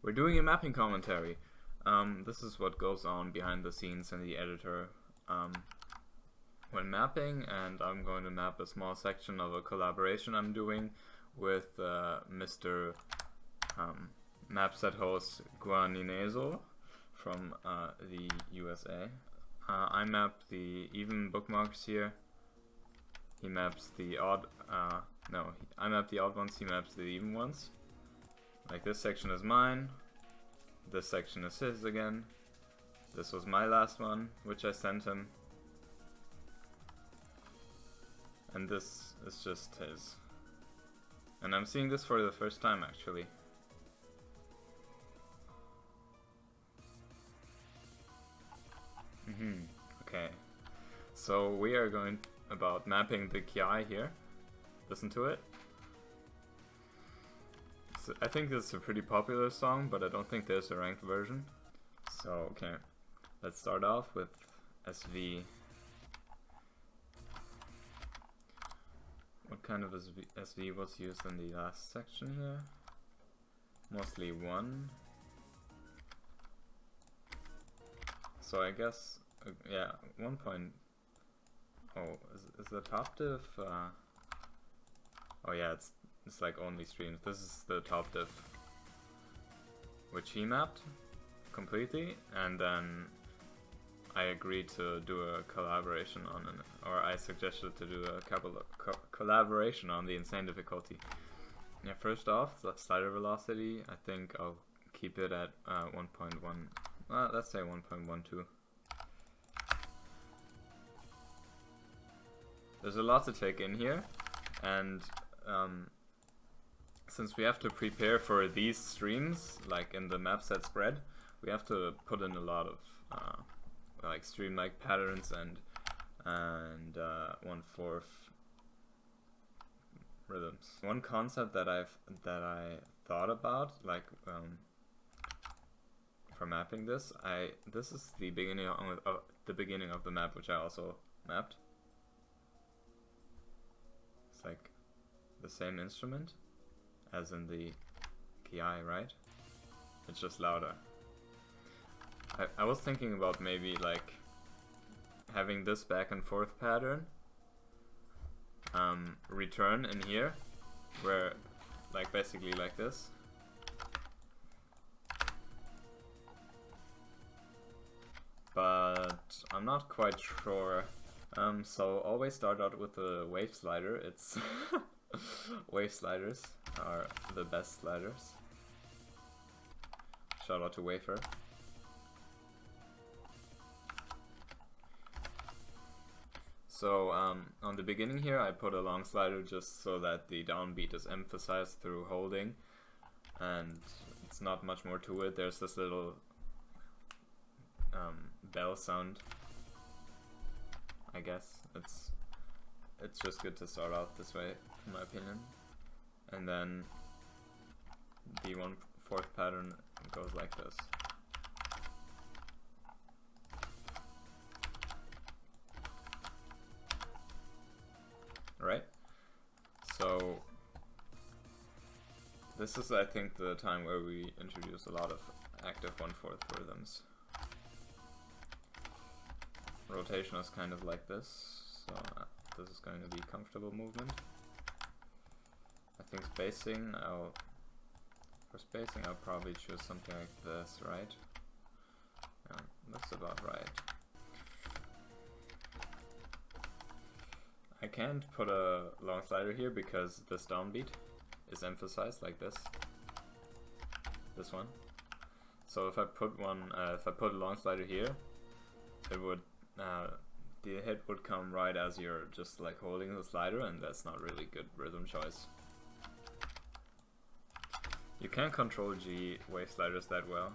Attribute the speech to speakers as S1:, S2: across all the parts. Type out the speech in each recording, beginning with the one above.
S1: We're doing a mapping commentary. This is what goes on behind the scenes in the editor when mapping, and I'm going to map a small section of a collaboration I'm doing with Mr. Mapset host Guaninezo from the USA. I map the even bookmarks here. He maps the odd, I map the odd ones, he maps the even ones. Like this section is mine, this section is his again, this was my last one, which I sent him, and this is just his. And I'm seeing this for the first time actually. Okay, so we are going about mapping the Ki here. Listen to it. So I think this is a pretty popular song, but I don't think there's a ranked version. So, okay, let's start off with SV. What kind of SV was used in the last section here? Mostly 1. So I guess, yeah, 1 point. Oh, is the top diff? Oh yeah, it's like only streams. This is the top diff, which he mapped completely, and then I agreed to do a collaboration on it, or I suggested to do a collaboration on the insane difficulty. Yeah, first off, the slider velocity, I think I'll keep it at 1.1. Let's say 1.12. There's a lot to take in here, and since we have to prepare for these streams, like in the map set spread, we have to put in a lot of like stream-like patterns and 1/4 rhythms. One concept that I thought about, like for mapping this, this is the beginning of the map, which I also mapped. It's like the same instrument as in the Ki, right? It's just louder. I was thinking about maybe like having this back and forth pattern return in here, where like basically like this. But I'm not quite sure. So always start out with the wave slider. It's wave sliders are the best sliders. Shout out to Wafer. So on the beginning here I put a long slider just so that the downbeat is emphasized through holding, and it's not much more to it. There's this little bell sound. I guess it's just good to start out this way, in my opinion. And then the 1/4 pattern goes like this. Right? So this is, I think, the time where we introduce a lot of active 1/4 rhythms. Rotation is kind of like this, so this is going to be comfortable movement. I think spacing, for spacing I'll probably choose something like this, right? Yeah, that's about right. I can't put a long slider here because this downbeat is emphasized like this. This one. So if I put a long slider here, it would the hit would come right as you're just like holding the slider, and that's not really good rhythm choice. You can't control G wave sliders that well.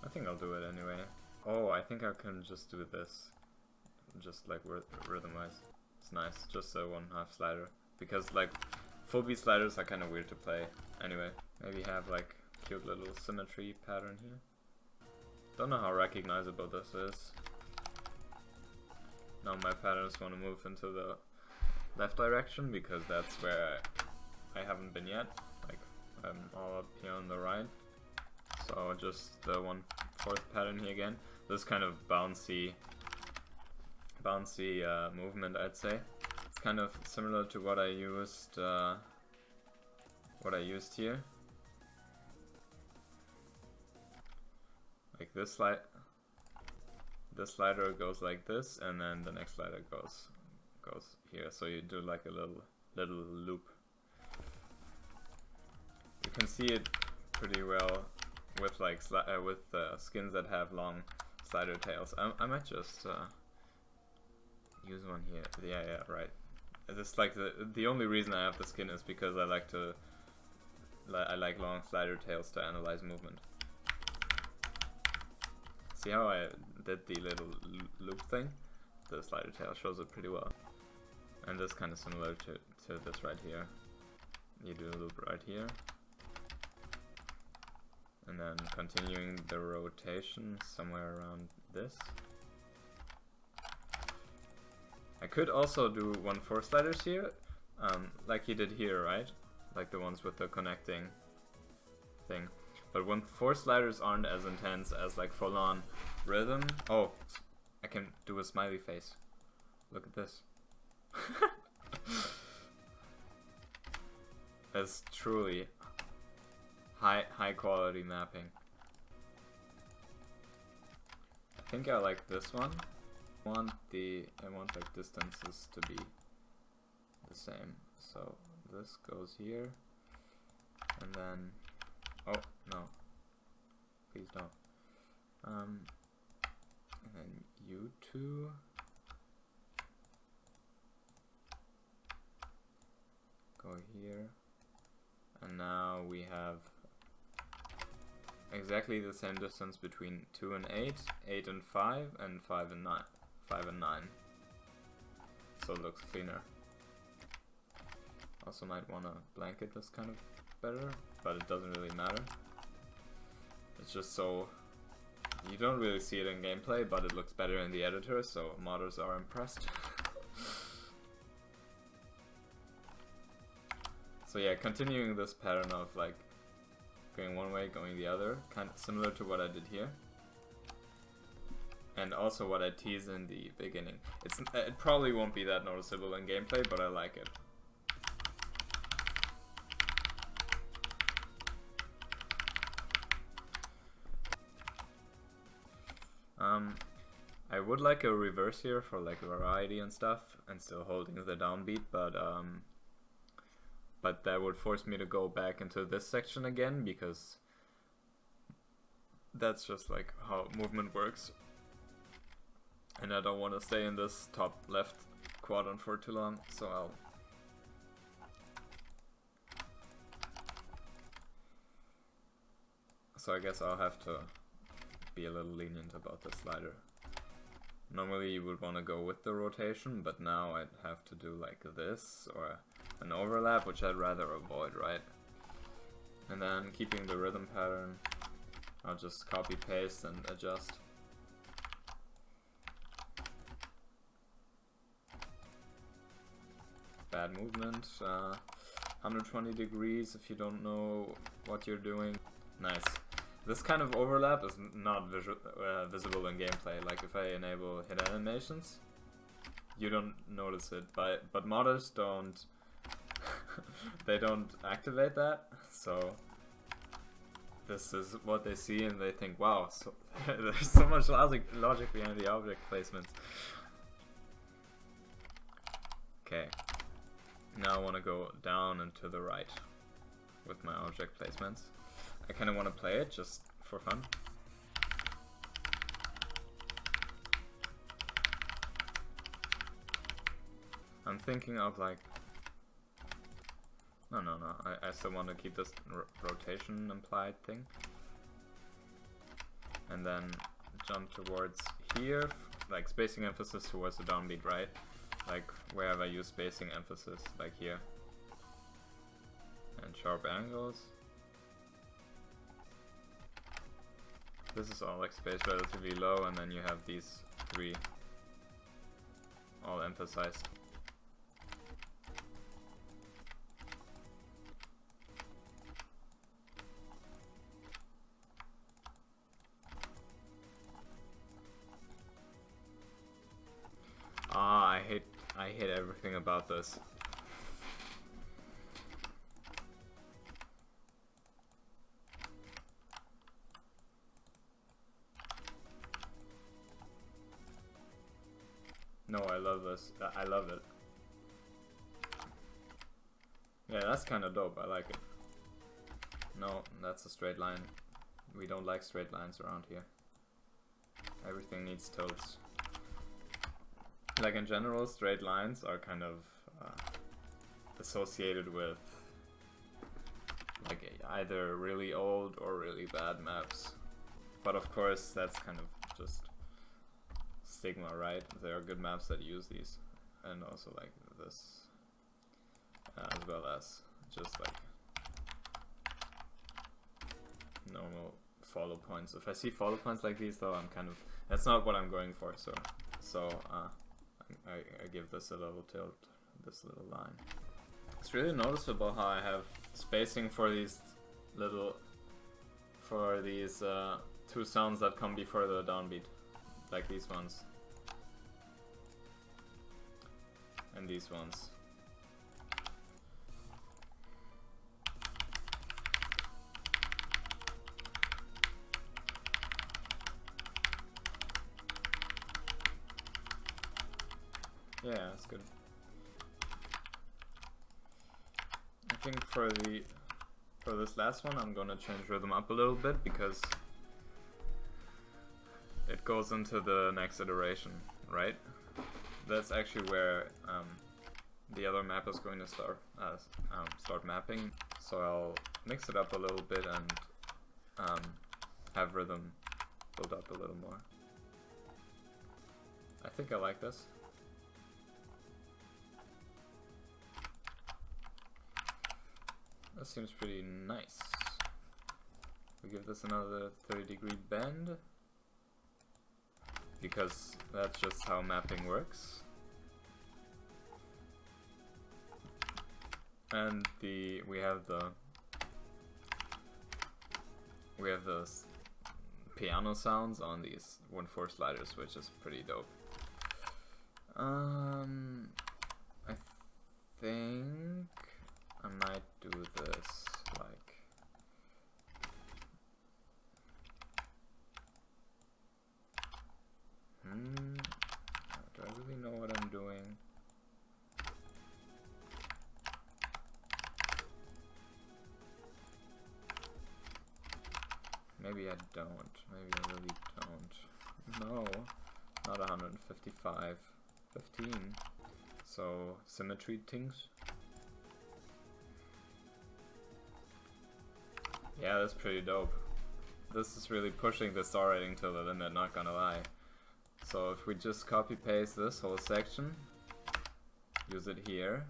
S1: I think I'll do it anyway. Oh, I think I can just do this, just like rhythm wise. It's nice, just a 1/2 slider, because like full beat sliders are kind of weird to play anyway. Maybe have like cute little symmetry pattern here. Don't know how recognizable this is. Now my patterns want to move into the left direction because that's where I haven't been yet. Like I'm all up here on the right. So just the 1/4 pattern here again. This kind of bouncy movement, I'd say. It's kind of similar to what I used here. Like this slider goes like this, and then the next slider goes here. So you do like a little loop. You can see it pretty well with like skins that have long slider tails. I might just use one here. Yeah, right. This like the only reason I have the skin is because I like long slider tails to analyze movement. See how I did the little loop thing? The slider tail shows it pretty well. And this kind of similar to this right here. You do a loop right here. And then continuing the rotation somewhere around this. I could also do 1/4 sliders here, like you did here, right? Like the ones with the connecting thing. But 1/4 sliders aren't as intense as like full-on rhythm. Oh, I can do a smiley face. Look at this. That's truly high quality mapping. I think I like this one. I want like distances to be the same. So this goes here, and then oh no, please don't. And then you two. Go here, and now we have exactly the same distance between 2 and 8, 8 and 5, and 5 and 9. 5 and 9. So it looks cleaner. Also might want to blanket this kind of better, but it doesn't really matter. It's just so you don't really see it in gameplay, but it looks better in the editor, so modders are impressed. So yeah, continuing this pattern of like going one way, going the other, kind of similar to what I did here. And also what I teased in the beginning. It probably won't be that noticeable in gameplay, but I like it. I would like a reverse here for like variety and stuff, and still holding the downbeat, but that would force me to go back into this section again, because that's just like how movement works. And I don't want to stay in this top left quadrant for too long, so I guess I'll have to be a little lenient about the slider. Normally you would want to go with the rotation, but now I'd have to do like this, or an overlap, which I'd rather avoid, right? And then keeping the rhythm pattern, I'll just copy paste and adjust. Bad movement, 120 degrees if you don't know what you're doing. Nice. This kind of overlap is not visible in gameplay. Like if I enable hit animations, you don't notice it, but modders don't. They don't activate that, so this is what they see and they think, wow, so there's so much logic behind the object placements. Okay, now I want to go down and to the right with my object placements. I kind of want to play it just for fun. I'm thinking of like, no, I still want to keep this rotation implied thing. And then jump towards here, like spacing emphasis towards the downbeat, right? Like wherever I use spacing emphasis, like here. And sharp angles. This is all like spaced relatively low, and then you have these three all emphasized. about this. No, I love this. I love it. Yeah, that's kind of dope. I like it. No, that's a straight line. We don't like straight lines around here. Everything needs tilts. Like in general, straight lines are kind of associated with like either really old or really bad maps. But of course, that's kind of just stigma, right? There are good maps that use these, and also like this, as well as just like normal follow points. If I see follow points like these, though, I'm kind of, that's not what I'm going for. So I give this a little tilt, this little line. It's really noticeable how I have spacing for these two sounds that come before the downbeat, like these ones and these ones. Yeah, that's good. I think for this last one, I'm gonna change rhythm up a little bit because it goes into the next iteration, right? That's actually where the other map is going to start mapping. So I'll mix it up a little bit and have rhythm build up a little more. I think I like this. That seems pretty nice. We give this another 30-degree bend, because that's just how mapping works. And we have the piano sounds on these 1/4 sliders, which is pretty dope. I think I might do this like do I really know what I'm doing? Maybe I don't. Maybe I really don't. No, not 155. 15. So symmetry things. Yeah, that's pretty dope. This is really pushing the star rating to the limit, not gonna lie. So if we just copy paste this whole section, use it here,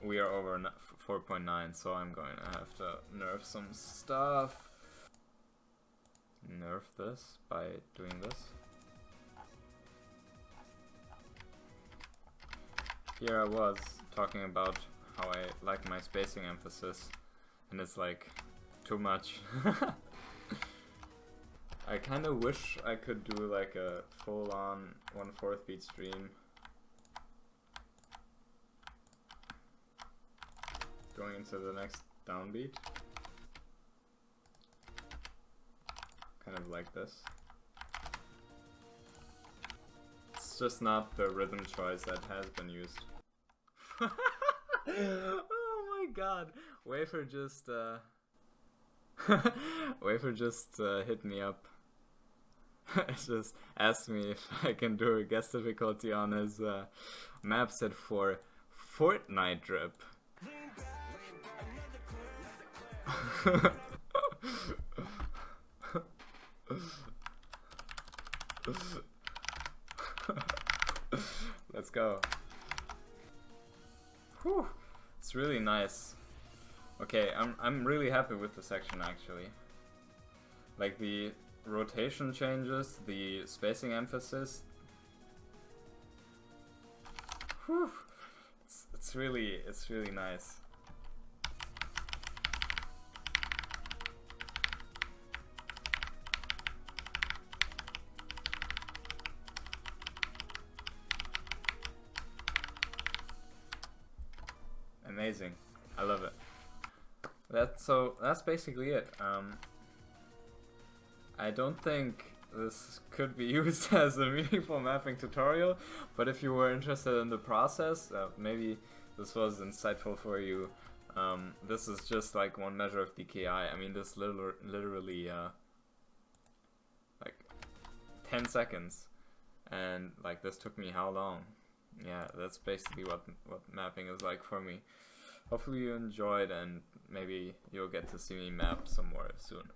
S1: we are over 4.9, so I'm going to have to nerf some stuff. Nerf this by doing this. Here I was talking about how I like my spacing emphasis, and it's like too much. I kind of wish I could do like a full-on 1/4 beat stream going into the next downbeat, kind of like this. It's just not the rhythm choice that has been used. Oh my god, Wafer just hit me up. Just asked me if I can do a guest difficulty on his map set for Fortnite drip. Let's go. Whew. It's really nice. Okay, I'm really happy with the section actually. Like the rotation changes, the spacing emphasis. Whew. It's really nice. that's basically it. I don't think this could be used as a meaningful mapping tutorial, but if you were interested in the process, maybe this was insightful for you. This is just like one measure of DKI. I mean, this literally like 10 seconds, and like this took me how long? Yeah, that's basically what mapping is like for me. Hopefully you enjoyed, and maybe you'll get to see me map some more soon.